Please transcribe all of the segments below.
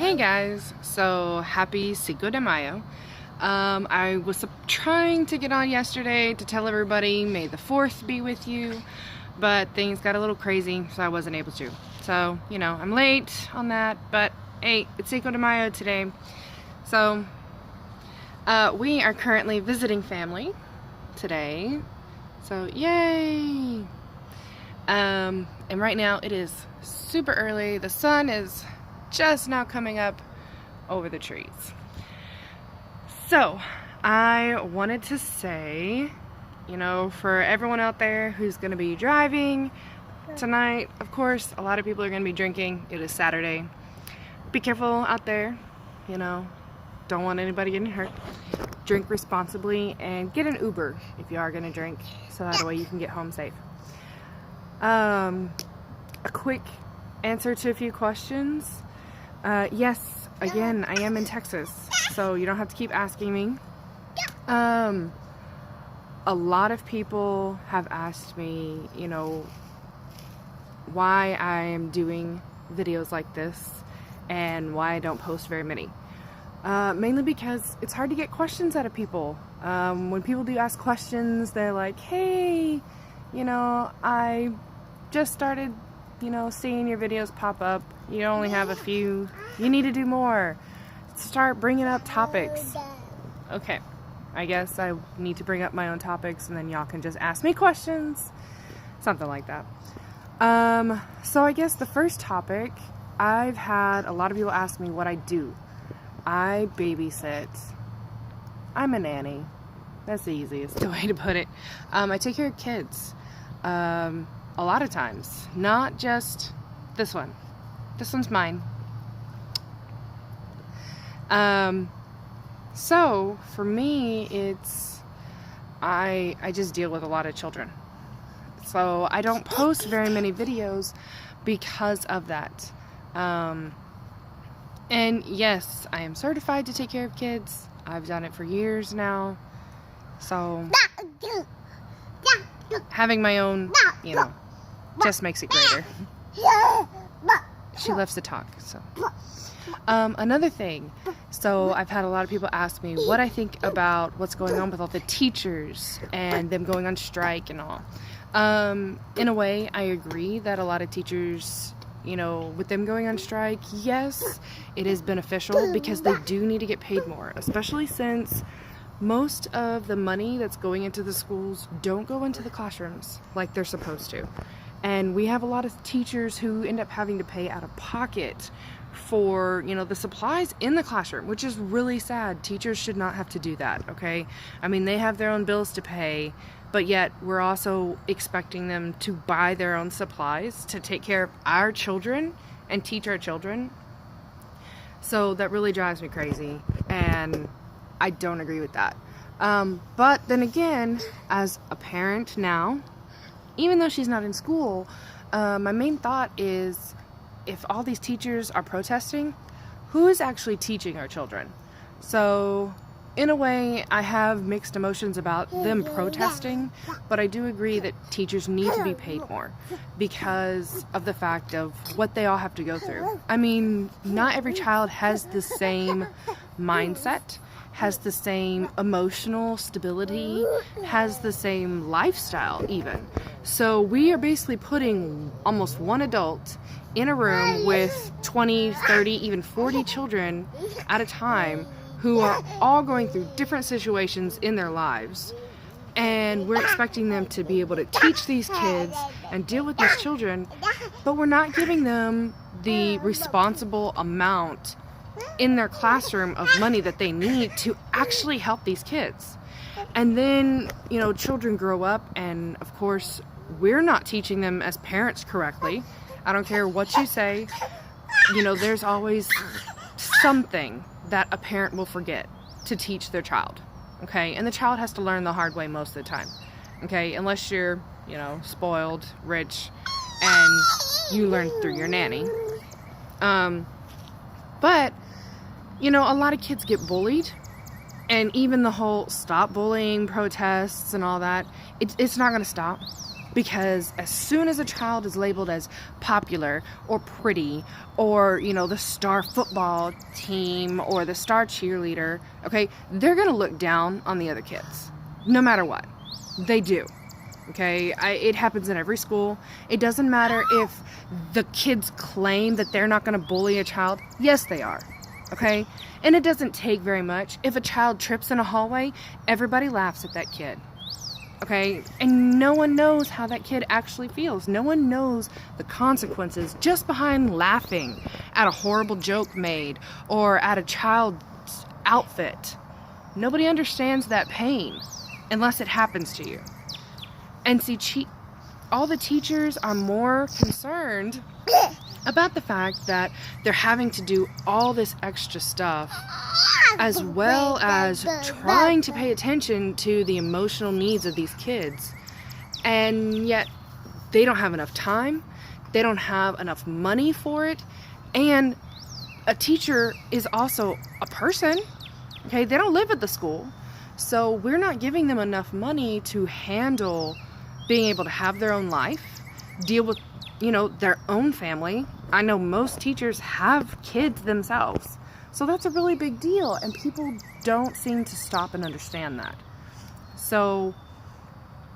Hey guys, so happy Cinco de Mayo. I was trying to get on yesterday to tell everybody May the 4th be with you, but things got a little crazy, so I wasn't able to. So, I'm late on that, but hey, it's Cinco de Mayo today. So, we are currently visiting family today, so yay! And right now it is super early. The sun is just now coming up over the trees. So I wanted to say, for everyone out there who's going to be driving tonight, of course, a lot of people are going to be drinking. It is Saturday. Be careful out there, don't want anybody getting hurt. Drink responsibly and get an Uber if you are going to drink, so that way you can get home safe. A quick answer to a few questions. Yes, again, I am in Texas, so you don't have to keep asking me. A lot of people have asked me, why I am doing videos like this and why I don't post very many. Mainly because it's hard to get questions out of people. When people do ask questions, they're like, hey, I just started seeing your videos pop up. You only have a few. You need to do more. Start bringing up topics. Okay, I guess I need to bring up my own topics and then y'all can just ask me questions. Something like that. So I guess the first topic, I've had a lot of people ask me what I do. I babysit. I'm a nanny. That's the easiest way to put it. I take care of kids. A lot of times, not just this one. This one's mine. So for me, it's I just deal with a lot of children. So I don't post very many videos because of that. And yes, I am certified to take care of kids. I've done it for years now. So having my own, just makes it greater. She loves to talk, so. Another thing, so I've had a lot of people ask me what I think about what's going on with all the teachers and them going on strike and all. In a way, I agree that a lot of teachers, with them going on strike, yes, it is beneficial because they do need to get paid more, especially since most of the money that's going into the schools don't go into the classrooms like they're supposed to. And we have a lot of teachers who end up having to pay out of pocket for, the supplies in the classroom, which is really sad. Teachers should not have to do that, okay? I mean, they have their own bills to pay, but yet we're also expecting them to buy their own supplies to take care of our children and teach our children. So that really drives me crazy, and I don't agree with that. But then again, as a parent now, even though she's not in school, my main thought is, if all these teachers are protesting, who is actually teaching our children? So in a way, I have mixed emotions about them protesting, but I do agree that teachers need to be paid more because of the fact of what they all have to go through. I mean, not every child has the same mindset, has the same emotional stability, has the same lifestyle even. So we are basically putting almost one adult in a room with 20, 30, even 40 children at a time who are all going through different situations in their lives. And we're expecting them to be able to teach these kids and deal with these children, but we're not giving them the responsible amount in their classroom of money that they need to actually help these kids. And then, children grow up, and of course, we're not teaching them as parents correctly. I don't care what you say, there's always something that a parent will forget to teach their child, okay? And the child has to learn the hard way most of the time, okay? Unless you're, spoiled, rich, and you learn through your nanny. But, a lot of kids get bullied, and even the whole stop bullying protests and all that, it's not going to stop Because as soon as a child is labeled as popular or pretty or, the star football team or the star cheerleader, okay, they're going to look down on the other kids, no matter what. They do. Okay, it happens in every school. It doesn't matter if the kids claim that they're not going to bully a child. Yes, they are. Okay, and it doesn't take very much. If a child trips in a hallway, everybody laughs at that kid. Okay, and no one knows how that kid actually feels. No one knows the consequences just behind laughing at a horrible joke made or at a child's outfit. Nobody understands that pain unless it happens to you. And see, all the teachers are more concerned about the fact that they're having to do all this extra stuff, as well as trying to pay attention to the emotional needs of these kids. And yet, they don't have enough time, they don't have enough money for it, and a teacher is also a person, okay? They don't live at the school, so we're not giving them enough money to handle being able to have their own life, deal with, their own family. I know most teachers have kids themselves. So that's a really big deal, and people don't seem to stop and understand that. So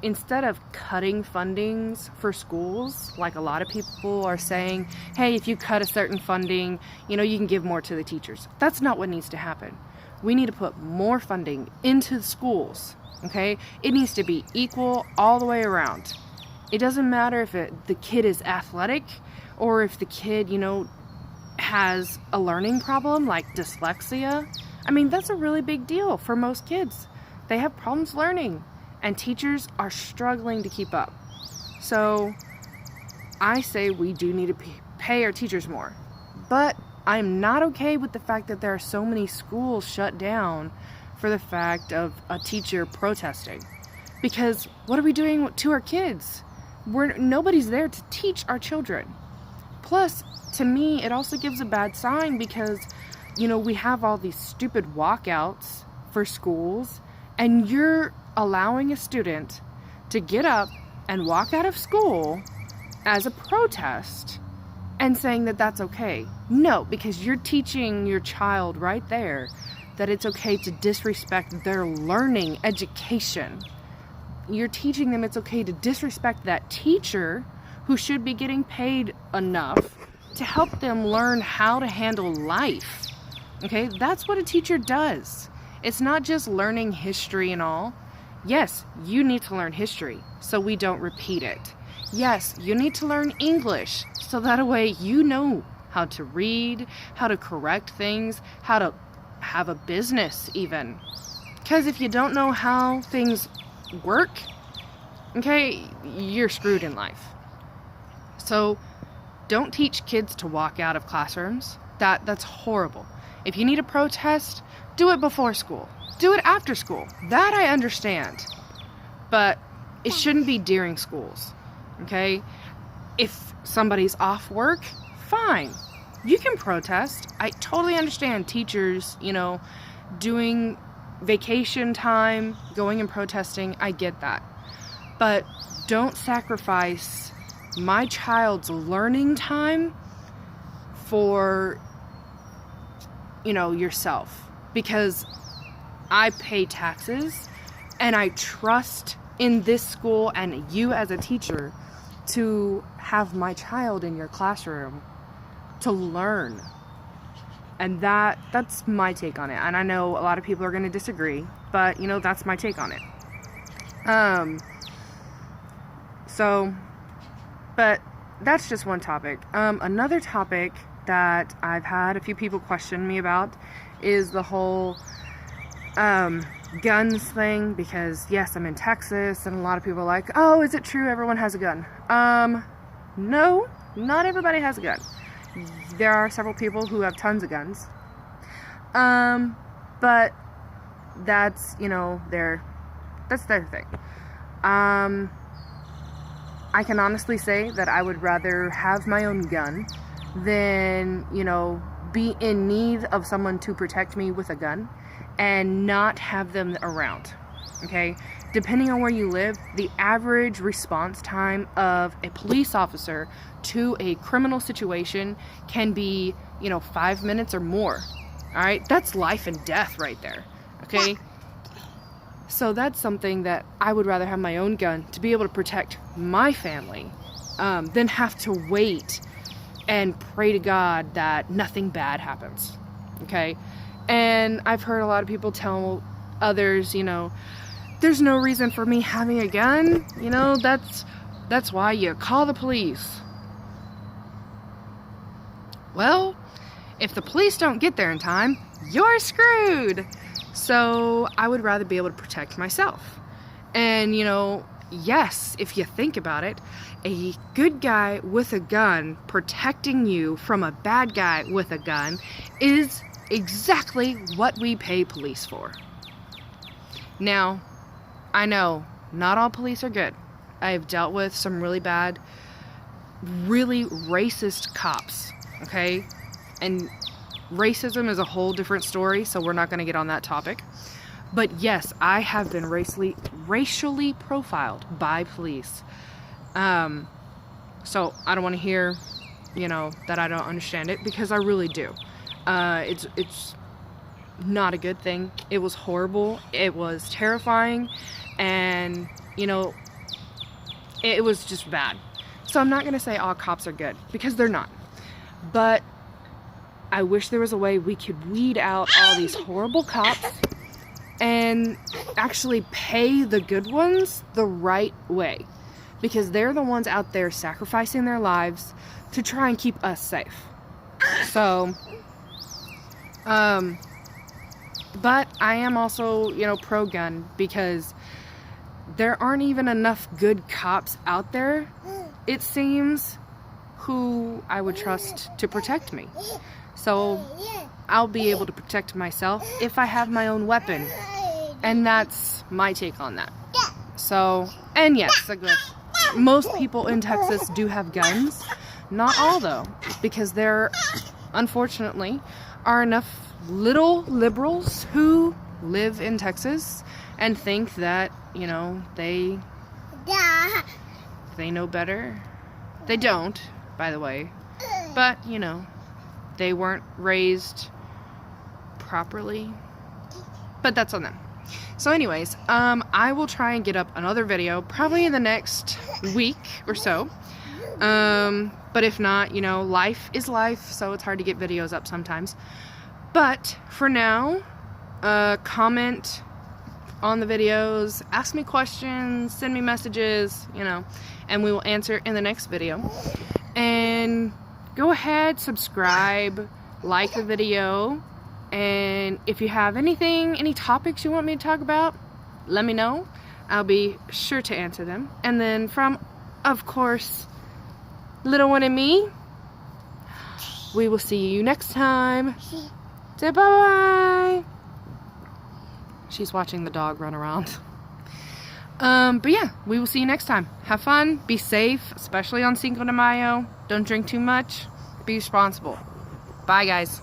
instead of cutting fundings for schools, like a lot of people are saying, hey, if you cut a certain funding, you can give more to the teachers. That's not what needs to happen. We need to put more funding into the schools. Okay, it needs to be equal all the way around. It doesn't matter if the kid is athletic or if the kid, has a learning problem like dyslexia. I mean, that's a really big deal for most kids. They have problems learning, and teachers are struggling to keep up. So I say we do need to pay our teachers more. But I'm not okay with the fact that there are so many schools shut down for the fact of a teacher protesting. Because what are we doing to our kids? Nobody's there to teach our children. Plus, to me, it also gives a bad sign because, we have all these stupid walkouts for schools, and you're allowing a student to get up and walk out of school as a protest and saying that that's okay. No, because you're teaching your child right there that it's okay to disrespect their learning education. You're teaching them it's okay to disrespect that teacher who should be getting paid enough to help them learn how to handle life. Okay, that's what a teacher does. It's not just learning history and all. Yes, you need to learn history so we don't repeat it. Yes, you need to learn English so that way you know how to read, how to correct things, how to have a business even. Because if you don't know how things work, okay, you're screwed in life. So don't teach kids to walk out of classrooms. That's horrible. If you need a protest, do it before school. Do it after school. That I understand. But it shouldn't be during schools. Okay? If somebody's off work, fine. You can protest. I totally understand teachers, doing vacation time, going and protesting. I get that. But don't sacrifice my child's learning time for, yourself. Because I pay taxes and I trust in this school and you as a teacher to have my child in your classroom to learn. And that's my take on it. And I know a lot of people are going to disagree, but that's my take on it. But that's just one topic. Another topic that I've had a few people question me about is the whole guns thing, because yes, I'm in Texas and a lot of people are like, oh, is it true everyone has a gun? No, not everybody has a gun. There are several people who have tons of guns. But that's, that's their thing. I can honestly say that I would rather have my own gun than, be in need of someone to protect me with a gun and not have them around. Okay? depending on where you live, the average response time of a police officer to a criminal situation can be, 5 minutes or more. All right, that's life and death right there. Okay, so that's something that I would rather have my own gun to be able to protect my family than have to wait and pray to God that nothing bad happens. Okay, and I've heard a lot of people tell others, there's no reason for me having a gun. That's why you call the police. Well, if the police don't get there in time, you're screwed. So I would rather be able to protect myself. And, yes, if you think about it, a good guy with a gun protecting you from a bad guy with a gun is exactly what we pay police for. Now, I know not all police are good. I have dealt with some really bad, really racist cops, okay? And racism is a whole different story, so we're not going to get on that topic. But yes, I have been racially profiled by police. So I don't want to hear, that I don't understand it, because I really do. It's not a good thing. It was horrible. It was terrifying, and it was just bad. So I'm not going to say all cops are good, because they're not. But I wish there was a way we could weed out all these horrible cops and actually pay the good ones the right way, because they're the ones out there sacrificing their lives to try and keep us safe. So, but I am also, pro-gun, because there aren't even enough good cops out there, it seems, who I would trust to protect me. So I'll be able to protect myself if I have my own weapon. And that's my take on that. So, and yes, most people in Texas do have guns. Not all, though, because there, unfortunately, are enough little liberals who live in Texas and think that, they know better. They don't, by the way. But, they weren't raised properly. But that's on them. So anyways, I will try and get up another video probably in the next week or so. But if not, life is life, so it's hard to get videos up sometimes. But for now, comment on the videos, ask me questions, send me messages, and we will answer in the next video. And go ahead, subscribe, like the video, and if you have any topics you want me to talk about, let me know. I'll be sure to answer them. And then from, of course, little one and me, we will see you next time. Say bye-bye. She's watching the dog run around. But yeah, we will see you next time. Have fun, be safe, especially on Cinco de Mayo. Don't drink too much, be responsible. Bye, guys.